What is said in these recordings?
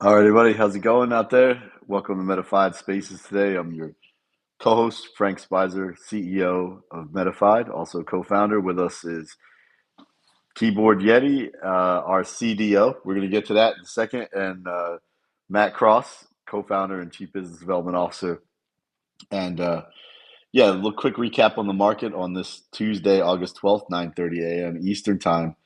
All right, everybody, how's it going out there? Welcome to MetaFide Spaces today. I'm your co-host, Frank Spicer, CEO of MetaFide, also co-founder. With us is Keyboard Yeti, our CDO. We're going to get to that in a second, and Matt Cross, co-founder and chief business development officer. And yeah, a little quick recap on the market on this Tuesday, August 12th, 9:30 a.m. Eastern time.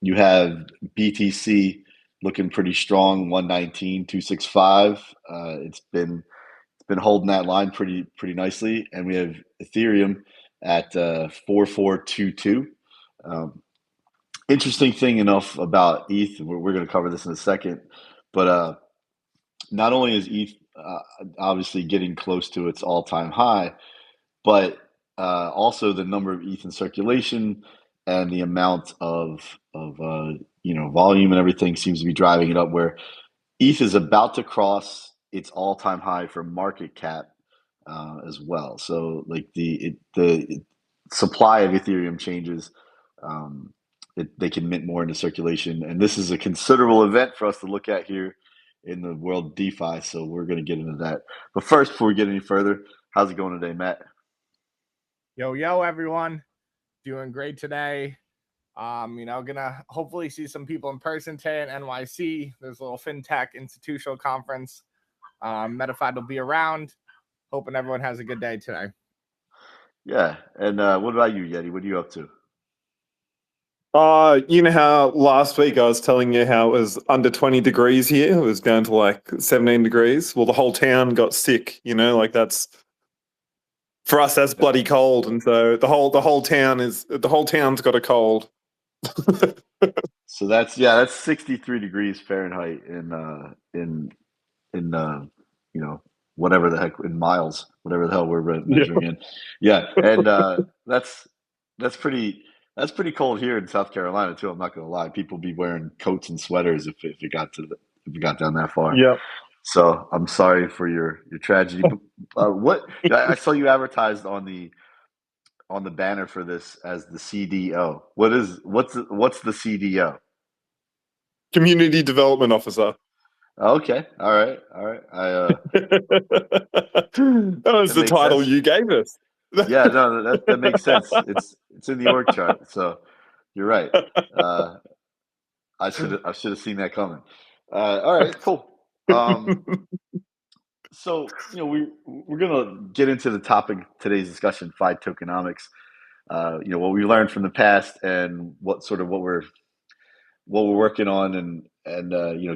You have BTC looking pretty strong, 119, 265. It's been holding that line pretty nicely, and we have Ethereum at 4422. Um, Interesting thing enough about ETH, we're going to cover this in a second, but not only is ETH obviously getting close to its all-time high, but also the number of ETH in circulation and the amount of volume and everything seems to be driving it up. Where ETH is about to cross its all-time high for market cap as well. So like the supply of Ethereum changes. Um, they can mint more into circulation, and this is a considerable event for us to look at here in the world of DeFi. So we're going to get into that. But first, before we get any further, how's it going today, Matt? Yo, everyone. Doing great today. Gonna hopefully see some people in person today at NYC. There's a little fintech institutional conference. MetaFide will be around. Hoping everyone has a good day today. Yeah, and what about you, Yeti? What are you up to? You know how last week I was telling you how it was under 20 degrees here? It was down to like 17 degrees. Well, the whole town got sick, like that's for us that's bloody cold. And so the whole town's got a cold. So that's 63 degrees Fahrenheit in whatever the heck in miles, whatever the hell we're measuring in. Yeah, and that's pretty that's pretty cold here in South Carolina too. I'm not gonna lie, people be wearing coats and sweaters if it got down that far. Yeah. So I'm sorry for your tragedy. What I saw you advertised on the banner for this as the CDO. What's the CDO? Community Development Officer. Okay, all right, all right. That was That the makes title sense. you gave us. Yeah, no, that makes sense. It's in the org chart, so you're right. Uh, I should have seen that coming. All right, cool. So we're gonna get into the topic of today's discussion, FIDE tokenomics. What we learned from the past and what we're working on and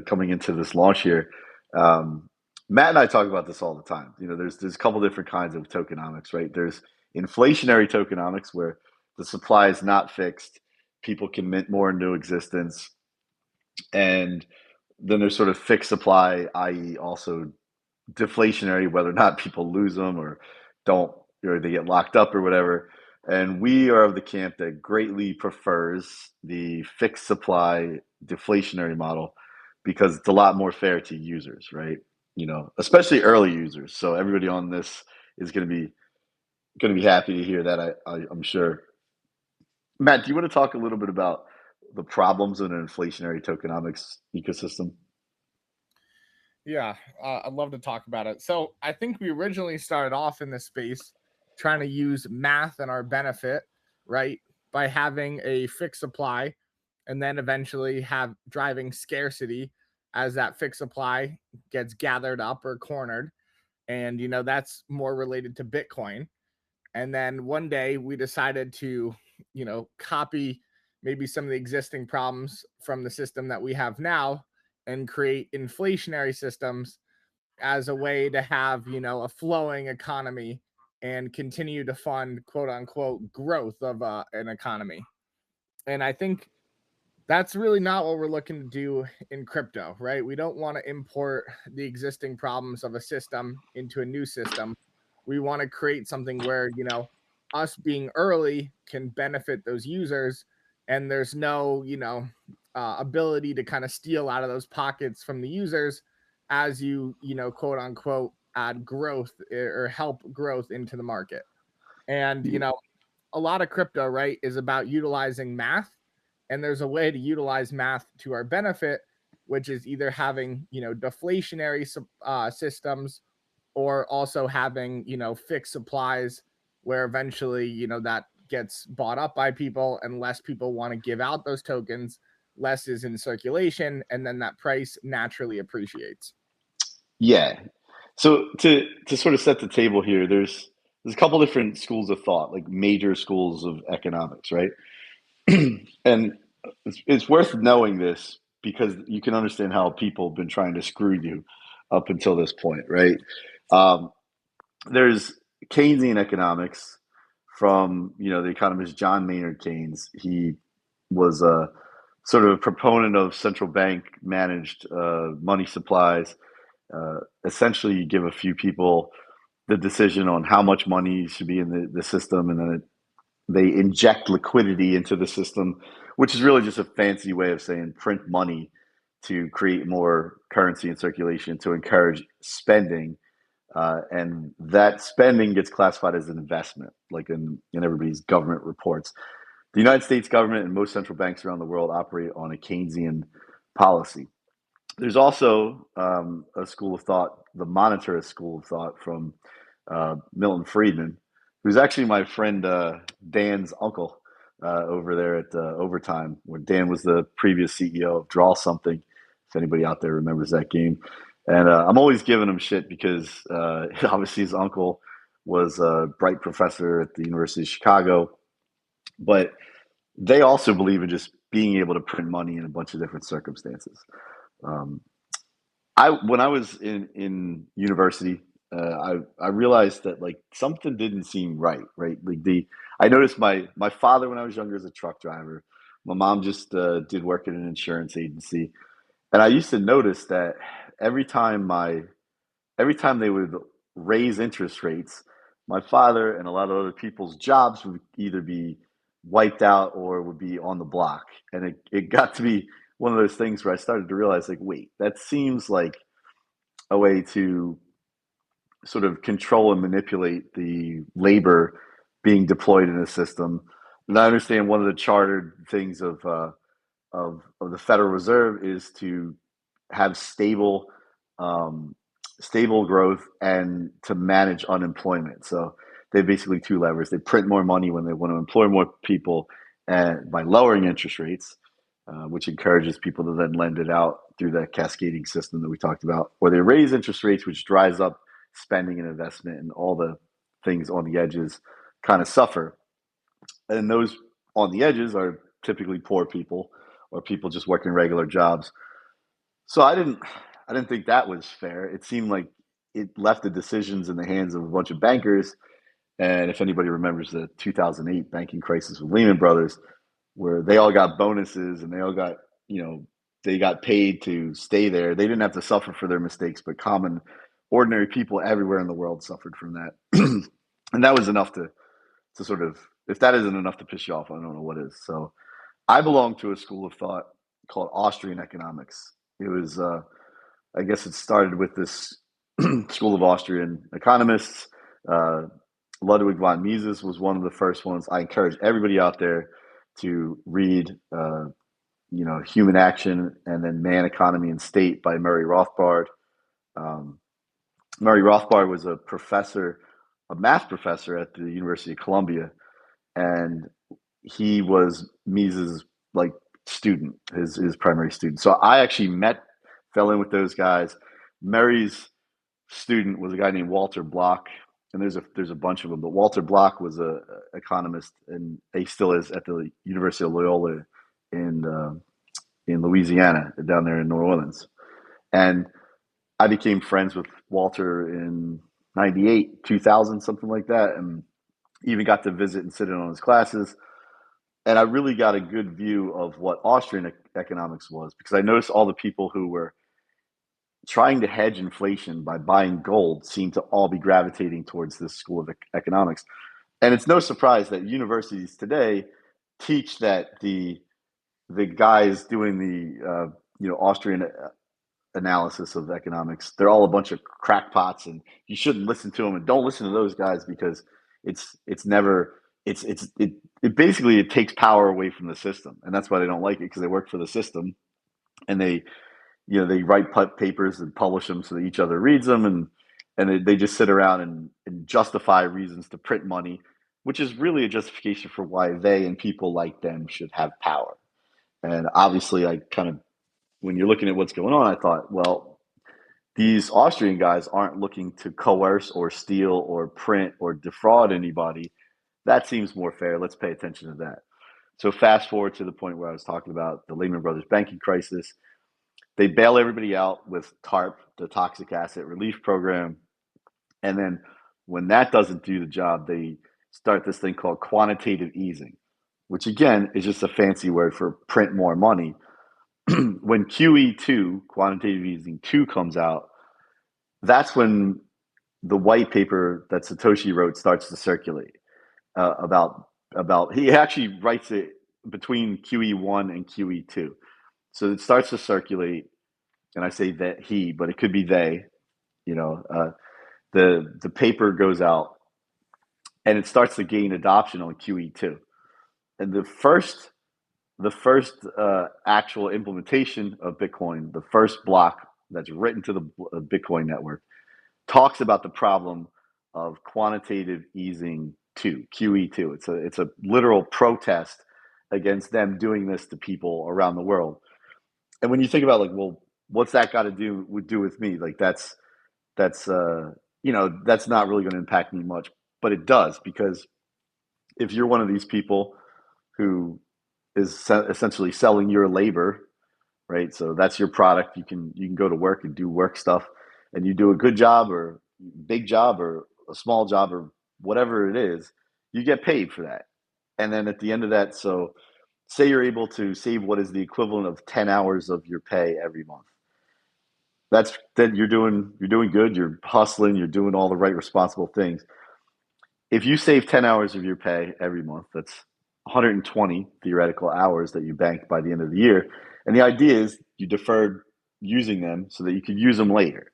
coming into this launch here. Um, Matt and I talk about this all the time. There's a couple different kinds of tokenomics, right? There's inflationary tokenomics where the supply is not fixed, people can mint more into existence, and then there's sort of fixed supply, i.e., also deflationary, whether or not people lose them or don't, or they get locked up or whatever. And we are of the camp that greatly prefers the fixed supply deflationary model because it's a lot more fair to users, right? Especially early users. So everybody on this is going to be happy to hear that. I'm sure. Matt, do you want to talk a little bit about the problems in an inflationary tokenomics ecosystem? Yeah, I'd love to talk about it. So I think we originally started off in this space trying to use math in our benefit, right? By having a fixed supply and then eventually have driving scarcity as that fixed supply gets gathered up or cornered. And, that's more related to Bitcoin. And then one day we decided to, copy maybe some of the existing problems from the system that we have now and create inflationary systems as a way to have, a flowing economy and continue to fund quote unquote growth of an economy. And I think that's really not what we're looking to do in crypto, right? We don't want to import the existing problems of a system into a new system. We want to create something where, us being early can benefit those users and there's no, ability to kind of steal out of those pockets from the users as you, quote unquote, add growth or help growth into the market. And, a lot of crypto, right, is about utilizing math, and there's a way to utilize math to our benefit which is either having, deflationary systems, or also having, fixed supplies where eventually, that gets bought up by people and less people want to give out those tokens, less is in circulation, and then that price naturally appreciates. Yeah. So to sort of set the table here, there's a couple different schools of thought, like major schools of economics, right? And it's worth knowing this because you can understand how people have been trying to screw you up until this point, right? Um, there's Keynesian economics from the economist John Maynard Keynes. He was a sort of a proponent of central bank managed money supplies. Essentially, you give a few people the decision on how much money should be in the system, and then they inject liquidity into the system, which is really just a fancy way of saying print money to create more currency in circulation to encourage spending. And that spending gets classified as an investment, like in everybody's government reports. The United States government and most central banks around the world operate on a Keynesian policy. There's also a school of thought, the monetarist school of thought from Milton Friedman, who's actually my friend Dan's uncle over there at Overtime, where Dan was the previous CEO of Draw Something, if anybody out there remembers that game. And I'm always giving him shit because obviously his uncle was a bright professor at the University of Chicago, but they also believe in just being able to print money in a bunch of different circumstances. Um, when I was in university, I realized that like something didn't seem right. Like I noticed my father when I was younger as a truck driver. My mom just did work at an insurance agency, and I used to notice that every time my every time they would raise interest rates, my father and a lot of other people's jobs would either be wiped out or would be on the block. And it got to be one of those things where I started to realize, like, wait, that seems like a way to sort of control and manipulate the labor being deployed in a system. And I understand one of the chartered things of the Federal Reserve is to have um, stable growth and to manage unemployment. So they have basically two levers. They print more money when they want to employ more people, and by lowering interest rates, which encourages people to then lend it out through that cascading system that we talked about, or they raise interest rates, which dries up spending and investment, and all the things on the edges kind of suffer. And those on the edges are typically poor people or people just working regular jobs. So I didn't think that was fair. It seemed like it left the decisions in the hands of a bunch of bankers. And if anybody remembers the 2008 banking crisis with Lehman Brothers, where they all got bonuses and they all got, they got paid to stay there. They didn't have to suffer for their mistakes, but ordinary people everywhere in the world suffered from that. And that was enough to sort of, if that isn't enough to piss you off, I don't know what is. So I belong to a school of thought called Austrian economics. It was, I guess it started with this school of Austrian economists. Uh, Ludwig von Mises was one of the first ones. I encourage everybody out there to read, Human Action and then Man, Economy, and State by Murray Rothbard. Um, Murray Rothbard was a math professor at the University of Columbia, and he was Mises' like student, his primary student. So I actually fell in with those guys. Murray's student was a guy named Walter Block, and there's a bunch of them. But Walter Block was a economist, and he still is at the University of Loyola in Louisiana, down there in New Orleans. And I became friends with Walter in '98, 2000, something like that, and even got to visit and sit in on his classes. And I really got a good view of what Austrian economics was, because I noticed all the people who were trying to hedge inflation by buying gold seem to all be gravitating towards this school of economics. And it's no surprise that universities today teach that the guys doing the Austrian analysis of economics, they're all a bunch of crackpots, and you shouldn't listen to them, and don't listen to those guys because it's never it basically it takes power away from the system, and that's why they don't like it, because they work for the system and they write papers and publish them so that each other reads them, and they just sit around and justify reasons to print money, which is really a justification for why they and people like them should have power. And obviously, when you're looking at what's going on, I thought, well, these Austrian guys aren't looking to coerce or steal or print or defraud anybody. That seems more fair. Let's pay attention to that. So fast forward to the point where I was talking about the Lehman Brothers banking crisis. They bail everybody out with TARP, the Toxic Asset Relief Program. And then when that doesn't do the job, they start this thing called quantitative easing, which again is just a fancy word for print more money. When QE2, quantitative easing 2, comes out, that's when the white paper that Satoshi wrote starts to circulate about he actually writes it between QE1 and QE2. So it starts to circulate, and I say that he, but it could be they. The paper goes out, and it starts to gain adoption on QE2. And the first actual implementation of Bitcoin, the first block that's written to the Bitcoin network, talks about the problem of quantitative easing 2, QE2. It's a literal protest against them doing this to people around the world. And when you think about well, what's that got to do with me? That's that's not really going to impact me much, but it does, because if you're one of these people who is essentially selling your labor, right? So that's your product. You can go to work and do work stuff, and you do a good job or big job or a small job or whatever it is, you get paid for that. And then at the end of that, so say you're able to save what is the equivalent of 10 hours of your pay every month. Then you're doing good, you're hustling, you're doing all the right responsible things. If you save 10 hours of your pay every month, that's 120 theoretical hours that you bank by the end of the year. And the idea is you deferred using them so that you could use them later.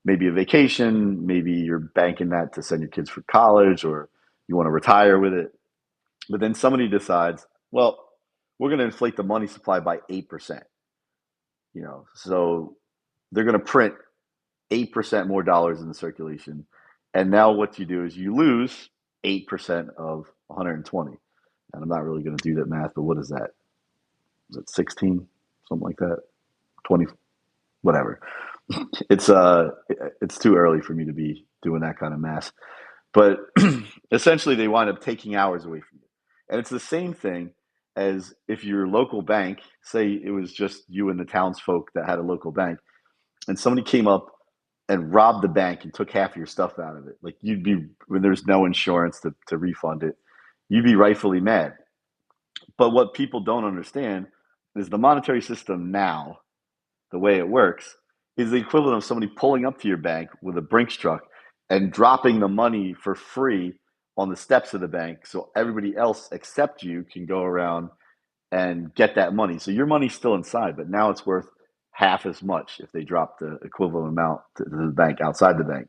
Maybe a vacation, maybe you're banking that to send your kids for college, or you want to retire with it. But then somebody decides, well, we're going to inflate the money supply by 8%. So they're going to print 8% more dollars in the circulation. And now what you do is you lose 8% of 120. And I'm not really going to do that math, but what is that? Is it 16? Something like that? 20? Whatever. It's too early for me to be doing that kind of math. But essentially, they wind up taking hours away from you. And it's the same thing as if your local bank, say it was just you and the townsfolk that had a local bank, and somebody came up and robbed the bank and took half of your stuff out of it. You'd be, when there's no insurance to refund it, you'd be rightfully mad. But what people don't understand is the monetary system now, the way it works, is the equivalent of somebody pulling up to your bank with a Brinks truck and dropping the money for free on the steps of the bank, so everybody else except you can go around and get that money. So your money's still inside, but now it's worth half as much if they drop the equivalent amount to the bank outside the bank.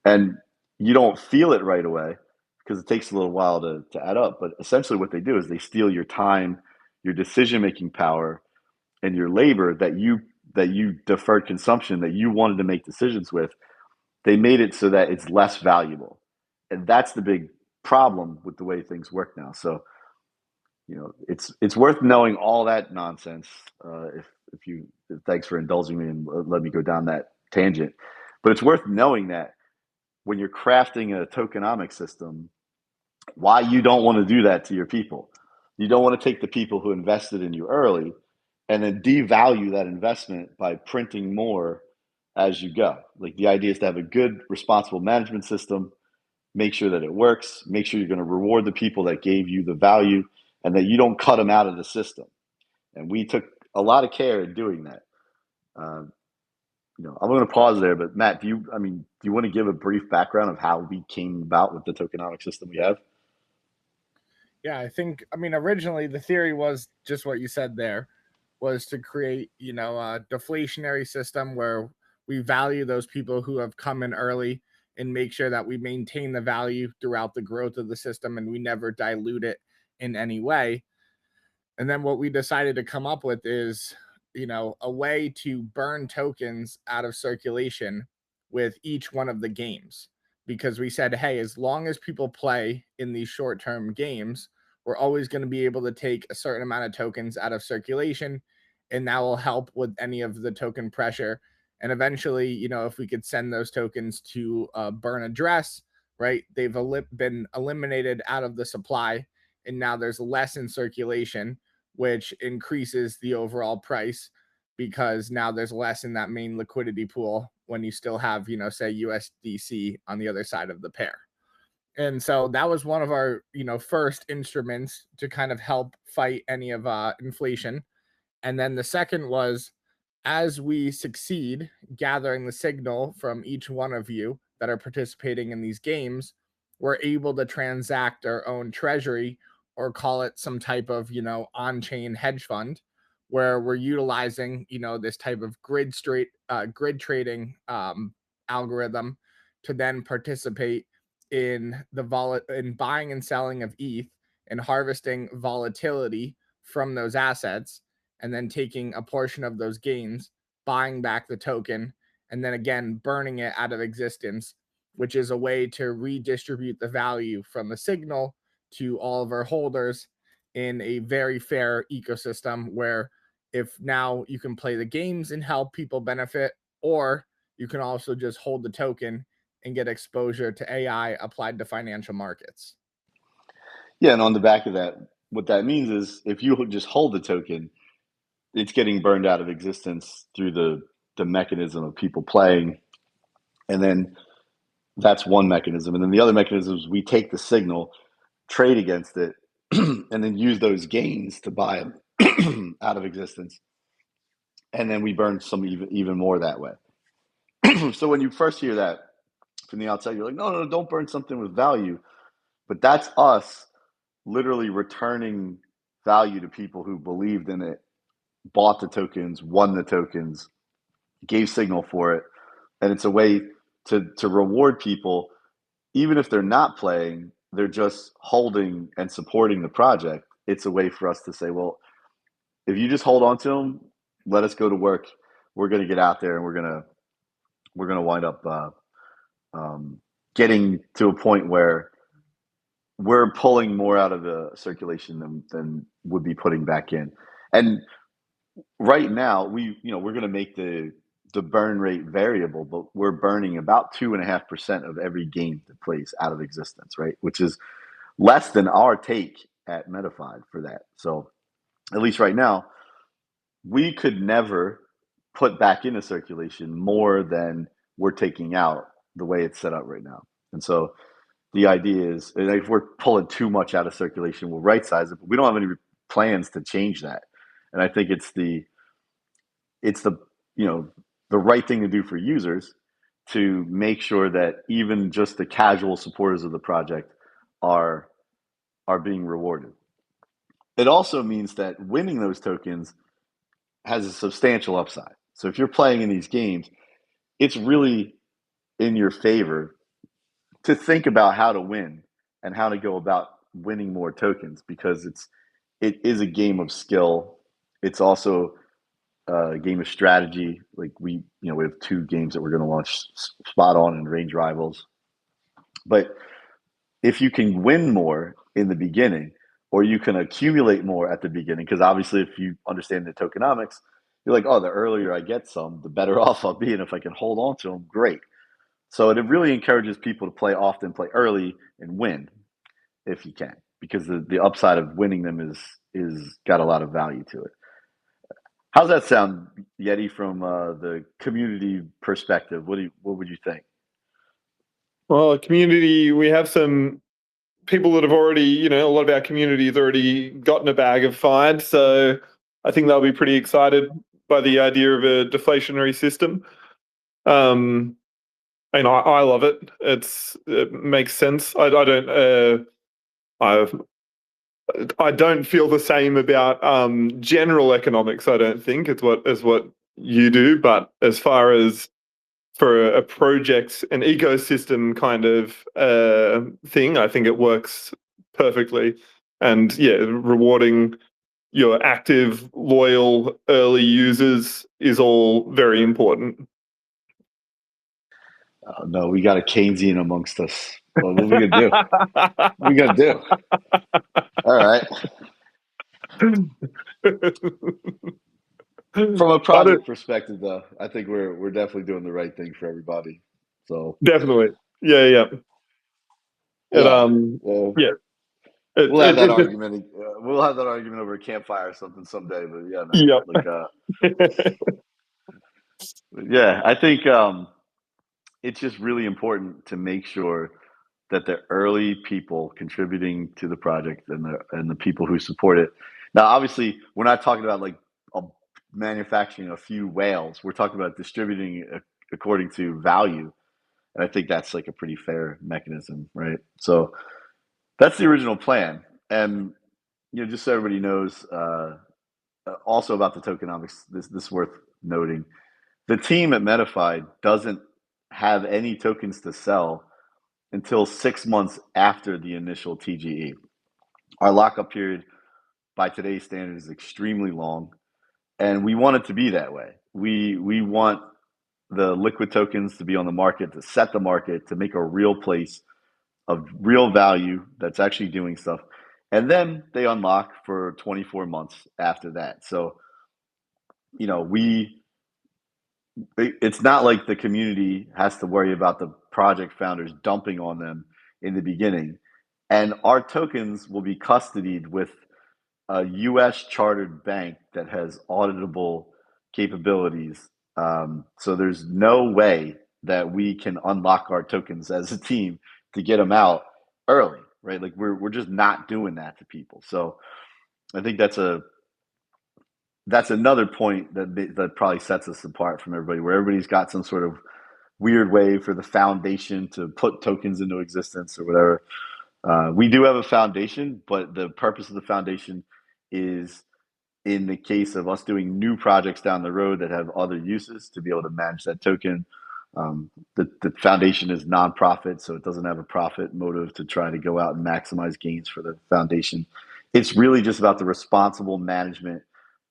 And you don't feel it right away because it takes a little while to add up. But essentially what they do is they steal your time, your decision-making power, and your labor that you deferred consumption, that you wanted to make decisions with. They made it so that it's less valuable. And that's the big problem with the way things work now. So, it's worth knowing all that nonsense. Thanks for indulging me and let me go down that tangent. But it's worth knowing that when you're crafting a tokenomics system, why you don't want to do that to your people. You don't want to take the people who invested in you early and then devalue that investment by printing more as you go. The idea is to have a good, responsible management system, make sure that it works, make sure you're going to reward the people that gave you the value, and that you don't cut them out of the system. And we took a lot of care in doing that. I'm going to pause there, but Matt, do you want to give a brief background of how we came about with the tokenomics system we have? Yeah, originally the theory was just what you said there, was to create, a deflationary system where we value those people who have come in early and make sure that we maintain the value throughout the growth of the system and we never dilute it in any way. And then what we decided to come up with is a way to burn tokens out of circulation with each one of the games, because we said, hey, as long as people play in these short-term games, we're always going to be able to take a certain amount of tokens out of circulation, and that will help with any of the token pressure. And eventually, if we could send those tokens to a burn address, right, they've been eliminated out of the supply, and now there's less in circulation, which increases the overall price, because now there's less in that main liquidity pool when you still have, say USDC on the other side of the pair. And so that was one of our, first instruments to kind of help fight any of inflation. And then the second was, as we succeed gathering the signal from each one of you that are participating in these games, we're able to transact our own treasury, or call it some type of, on-chain hedge fund, where we're utilizing, this type of grid trading algorithm to then participate in in buying and selling of ETH and harvesting volatility from those assets, and then taking a portion of those gains, buying back the token, and then again burning it out of existence, which is a way to redistribute the value from the signal to all of our holders in a very fair ecosystem, where if now you can play the games and help people benefit, or you can also just hold the token and get exposure to AI applied to financial markets. Yeah, and on the back of that, what that means is if you just hold the token, it's getting burned out of existence through the mechanism of people playing. And then that's one mechanism. And then the other mechanism is we take the signal, trade against it, and then use those gains to buy them out of existence. And then we burn some even more that way. So when you first hear that from the outside, you're like, no, don't burn something with value. But that's us literally returning value to people who believed in it, bought the tokens, won the tokens, gave signal for it. And it's a way to reward people, even if they're not playing, they're just holding and supporting the project. It's a way for us to say, well, if you just hold on to them, let us go to work. We're going to get out there and we're going to wind up getting to a point where we're pulling more out of the circulation than would be putting back in. And right now, we're going to make the burn rate variable, but we're burning about 2.5% of every game that plays out of existence, right? Which is less than our take at MetaFIDE for that. So at least right now, we could never put back into circulation more than we're taking out the way it's set up right now. And so the idea is, if we're pulling too much out of circulation, we'll right size it, but we don't have any plans to change that. And I think it's the right thing to do for users, to make sure that even just the casual supporters of the project are being rewarded. It also means that winning those tokens has a substantial upside. So if you're playing in these games, it's really in your favor to think about how to win and how to go about winning more tokens, because it is a game of skill. It's also a game of strategy. Like we have 2 games that we're going to launch, Spot On and Range Rivals. But if you can win more in the beginning, or you can accumulate more at the beginning, because obviously if you understand the tokenomics, you're like, oh, the earlier I get some, the better off I'll be. And if I can hold on to them, great. So it really encourages people to play often, play early, and win if you can, because the upside of winning them is got a lot of value to it. How's that sound, Yeti, from the community perspective? What would you think? Well, community, we have some people that have already, a lot of our community has already gotten a bag of FIDE. So I think they'll be pretty excited by the idea of a deflationary system. And I love it. It makes sense. I don't feel the same about general economics. I don't think it's what you do, but as far as for a project, an ecosystem kind of thing, I think it works perfectly. And yeah, rewarding your active, loyal, early users is all very important. Oh, no, we got a Keynesian amongst us. Well, what are we gonna do? What are we gonna do? All right. From a project perspective, though, I think we're definitely doing the right thing for everybody. So definitely, yeah. yeah, Yeah. we'll have that argument. We'll have that argument over a campfire or something someday. But yeah, man, Yep. like yeah, I think it's just really important to make sure that the early people contributing to the project and the people who support it. Now, obviously, we're not talking about like manufacturing a few whales. We're talking about distributing according to value, and I think that's like a pretty fair mechanism, right? So that's the original plan, and just so everybody knows, also about the tokenomics, this is worth noting. The team at MetaFi doesn't have any tokens to sell until 6 months after the initial TGE. Our lockup period by today's standards is extremely long, and we want it to be that way. We want the liquid tokens to be on the market, to set the market, to make a real place of real value that's actually doing stuff. And then they unlock for 24 months after that. So, it's not like the community has to worry about the project founders dumping on them in the beginning. And our tokens will be custodied with a US chartered bank that has auditable capabilities. So there's no way that we can unlock our tokens as a team to get them out early, right? Like we're just not doing that to people. So I think that's another point that probably sets us apart from everybody, where everybody's got some sort of weird way for the foundation to put tokens into existence or whatever. We do have a foundation, but the purpose of the foundation is, in the case of us doing new projects down the road that have other uses, to be able to manage that token. The foundation is nonprofit, so it doesn't have a profit motive to try to go out and maximize gains for the foundation. It's really just about the responsible management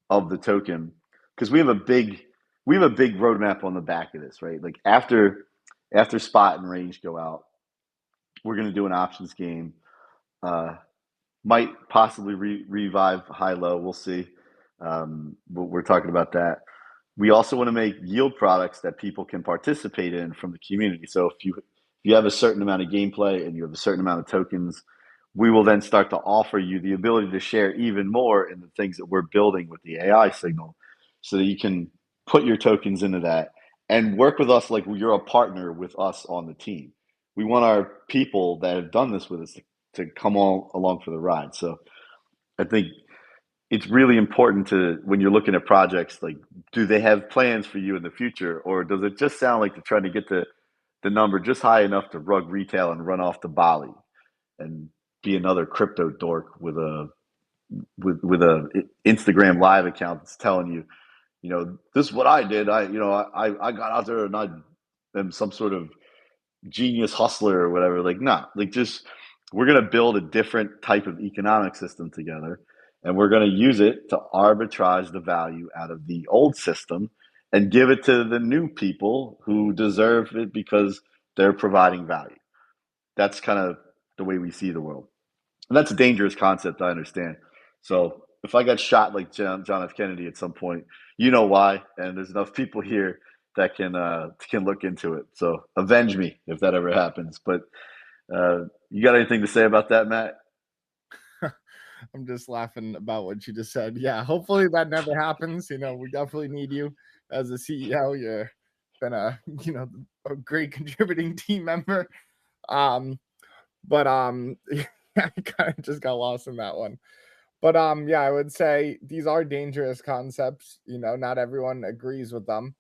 of the token, because we have a big roadmap on the back of this, right? Like after spot and range go out, we're going to do an options game. Might possibly revive high low. We'll see. We're talking about that. We also want to make yield products that people can participate in from the community. So if you have a certain amount of gameplay and you have a certain amount of tokens, we will then start to offer you the ability to share even more in the things that we're building with the AI signal, so that you can put your tokens into that and work with us like you're a partner with us on the team. We want our people that have done this with us to come all along for the ride. So I think it's really important to, when you're looking at projects, like, do they have plans for you in the future, or does it just sound like they're trying to get the number just high enough to rug retail and run off to Bali and be another crypto dork with a Instagram live account that's telling you, this is what I did. I got out there and I am some sort of genius hustler or whatever. Like, nah, like, just, we're going to build a different type of economic system together, and we're going to use it to arbitrage the value out of the old system and give it to the new people who deserve it because they're providing value. That's kind of the way we see the world. And that's a dangerous concept, I understand. So if I got shot like John F. Kennedy at some point, you know why, and there's enough people here that can look into it. So avenge me if that ever happens. But you got anything to say about that, Matt? I'm just laughing about what you just said. Yeah, hopefully that never happens. We definitely need you as a CEO. You've been a great contributing team member. But I kind of just got lost in that one. But yeah, I would say these are dangerous concepts. Not everyone agrees with them,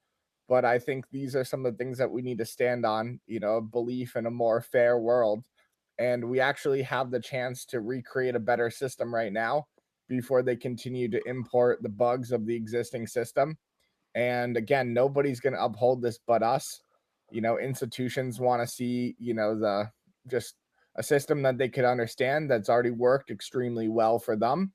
but I think these are some of the things that we need to stand on. A belief in a more fair world, and we actually have the chance to recreate a better system right now before they continue to import the bugs of the existing system. And again, nobody's going to uphold this but us. Institutions want to see the just a system that they could understand, that's already worked extremely well for them.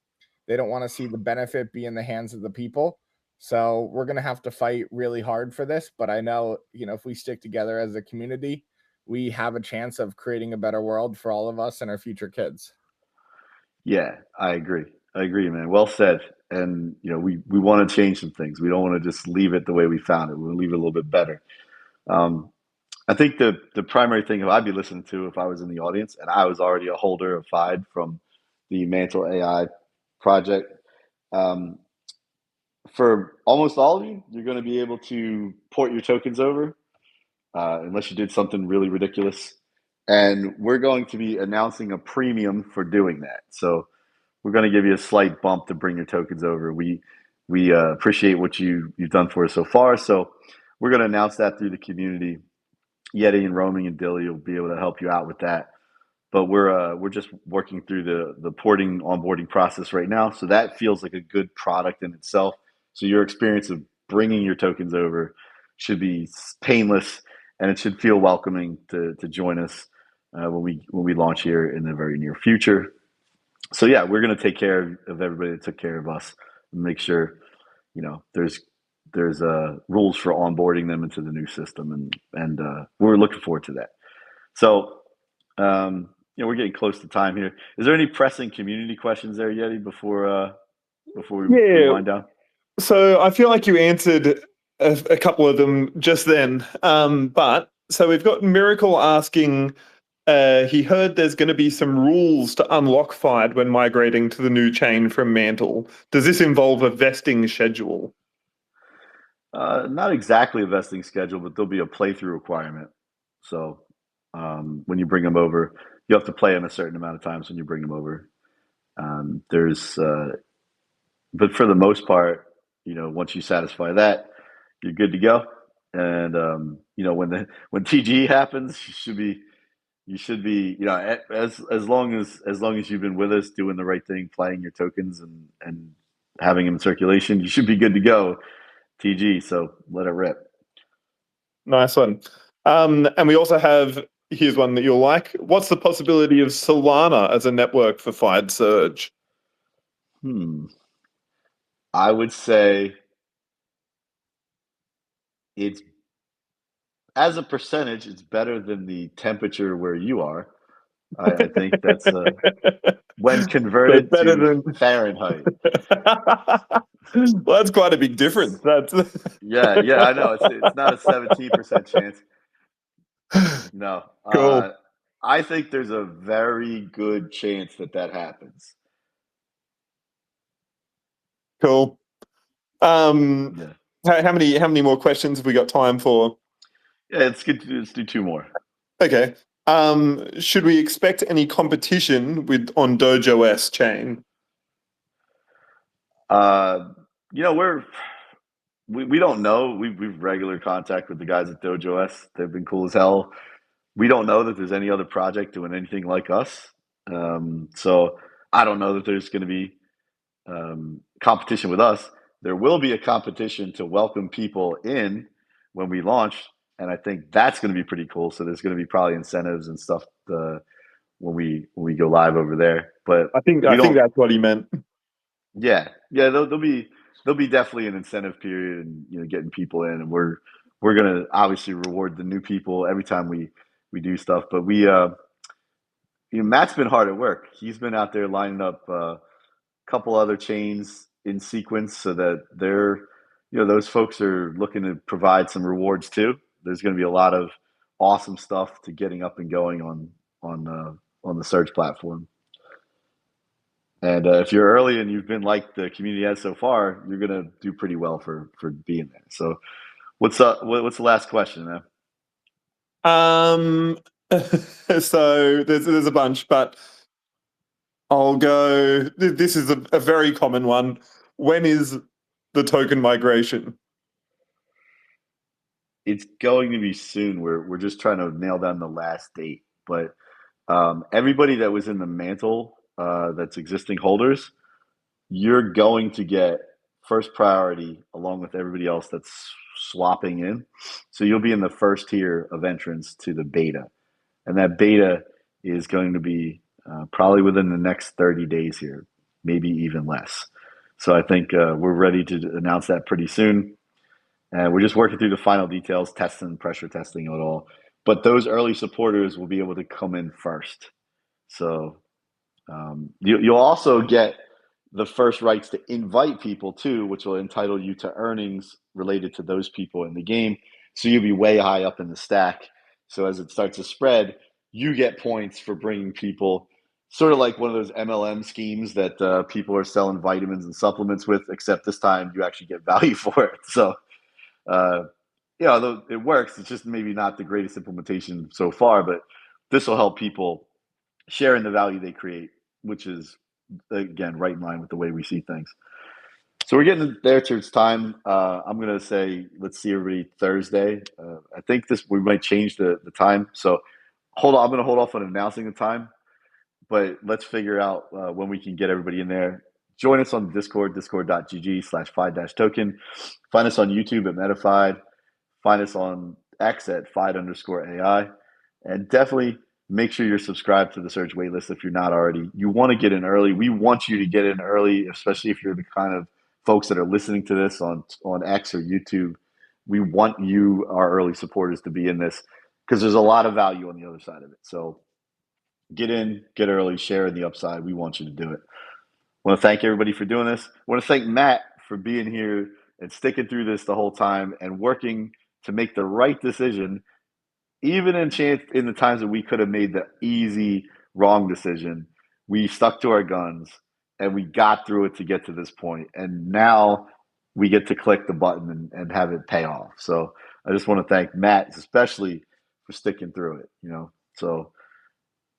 They don't want to see the benefit be in the hands of the people. So we're going to have to fight really hard for this. But I know, if we stick together as a community, we have a chance of creating a better world for all of us and our future kids. Yeah, I agree. Man. Well said. And we want to change some things. We don't want to just leave it the way we found it. We want to leave it a little bit better. I think the primary thing I'd be listening to if I was in the audience, and I was already a holder of FIDE from the Mantle AI project. For almost all of you, you're going to be able to port your tokens over, unless you did something really ridiculous. And we're going to be announcing a premium for doing that. So we're going to give you a slight bump to bring your tokens over. We appreciate what you've done for us so far. So we're going to announce that through the community. Yeti and Roaming and Dilly will be able to help you out with that. But we're just working through the porting onboarding process right now. So that feels like a good product in itself. So your experience of bringing your tokens over should be painless, and it should feel welcoming to join us when we launch here in the very near future. So yeah, we're going to take care of everybody that took care of us and make sure there's rules for onboarding them into the new system, and we're looking forward to that. So we're getting close to time here. Is there any pressing community questions there, Yeti, before we wind down? So I feel like you answered a couple of them just then. But so we've got Miracle asking, he heard there's going to be some rules to unlock FIDE when migrating to the new chain from Mantle. Does this involve a vesting schedule? Not exactly a vesting schedule, but there'll be a playthrough requirement. So when you bring them over, you have to play them a certain amount of times when you bring them over. But for the most part, once you satisfy that, you're good to go. And when TG happens, you should be as long as you've been with us doing the right thing, playing your tokens and having them in circulation, you should be good to go. TG, so let it rip. Nice one. And we also have, here's one that you'll like. What's the possibility of Solana as a network for FIDE Surge? I would say it's, as a percentage, it's better than the temperature where you are. I think that's when converted better to than Fahrenheit. Well, that's quite a big difference. That's yeah, I know. It's not a 17% chance. No. Cool. I think there's a very good chance that happens. Cool. Yeah. How many more questions have we got time for? Yeah, it's good. Let's do two more. Okay. Should we expect any competition on DogeOS chain? We don't know. We've regular contact with the guys at DogeOS. They've been cool as hell. We don't know that there's any other project doing anything like us. So I don't know that there's going to be competition with us. There will be a competition to welcome people in when we launch, and I think that's going to be pretty cool. So there's going to be probably incentives and stuff when we go live over there. But I think that's what he meant. Yeah, there'll be definitely an incentive period, and getting people in, and we're gonna obviously reward the new people every time we do stuff. But Matt's been hard at work. He's been out there lining up a couple other chains in sequence so that those folks are looking to provide some rewards too. There's going to be a lot of awesome stuff to getting up and going on the Surge platform. And if you're early and you've been like the community has so far, you're going to do pretty well for being there. So what's the last question, man? So there's a bunch, but I'll go. This is a very common one. When is the token migration? It's going to be soon. We're just trying to nail down the last date. But everybody that was in the Mantle that's existing holders, you're going to get first priority along with everybody else that's swapping in. So you'll be in the first tier of entrance to the beta. And that beta is going to be probably within the next 30 days here. maybe even less. So I think we're ready to announce that pretty soon. And we're just working through the final details, testing, pressure testing it all. But those early supporters will be able to come in first. So you'll also get the first rights to invite people too, which will entitle you to earnings related to those people in the game. So you'll be way high up in the stack. So as it starts to spread, you get points for bringing people, sort of like one of those MLM schemes that people are selling vitamins and supplements with, except this time you actually get value for it. So, though it works, it's just maybe not the greatest implementation so far, but this will help people share in the value they create, which is, again, right in line with the way we see things. So we're getting there towards time. I'm going to say, let's see everybody Thursday. I think we might change the time. So hold on. I'm going to hold off on announcing the time, but let's figure out when we can get everybody in there. Join us on Discord, discord.gg/FIDE-token. Find us on YouTube at MetaFIDE. Find us on X at FIDE_AI. And definitely make sure you're subscribed to the Surge waitlist if you're not already. You want to get in early. We want you to get in early, especially if you're the kind of folks that are listening to this on X or YouTube. We want you, our early supporters, to be in this because there's a lot of value on the other side of it. So get in, get early, share in the upside. We want you to do it. I want to thank everybody for doing this. I want to thank Matt for being here and sticking through this the whole time and working to make the right decision, even in the times that we could have made the easy wrong decision. We stuck to our guns and we got through it to get to this point. And now we get to click the button and have it pay off. So I just want to thank Matt, especially for sticking through it, So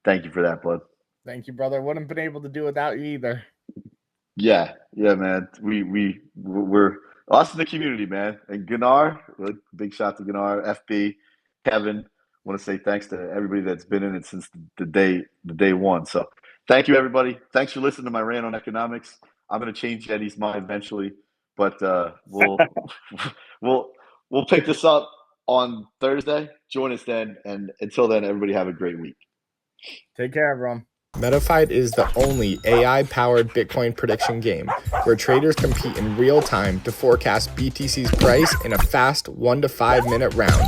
thank you for that, bud. Thank you, brother. Wouldn't have been able to do without you either. Yeah, man. We're us in the community, man. And Gunnar, big shout to Gunnar, FB, Kevin. Want to say thanks to everybody that's been in it since the day one. So thank you, everybody. Thanks for listening to my rant on economics. I'm going to change Eddie's mind eventually, but we'll pick this up on Thursday. Join us then, and until then, everybody have a great week. Take care, everyone. MetaFIDE is the only AI-powered Bitcoin prediction game where traders compete in real time to forecast BTC's price in a fast 1 to 5 minute round.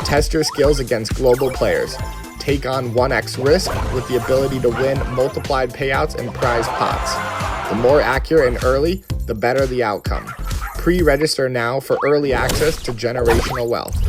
Test your skills against global players. Take on 1x risk with the ability to win multiplied payouts and prize pots. The more accurate and early, the better the outcome. Pre-register now for early access to generational wealth.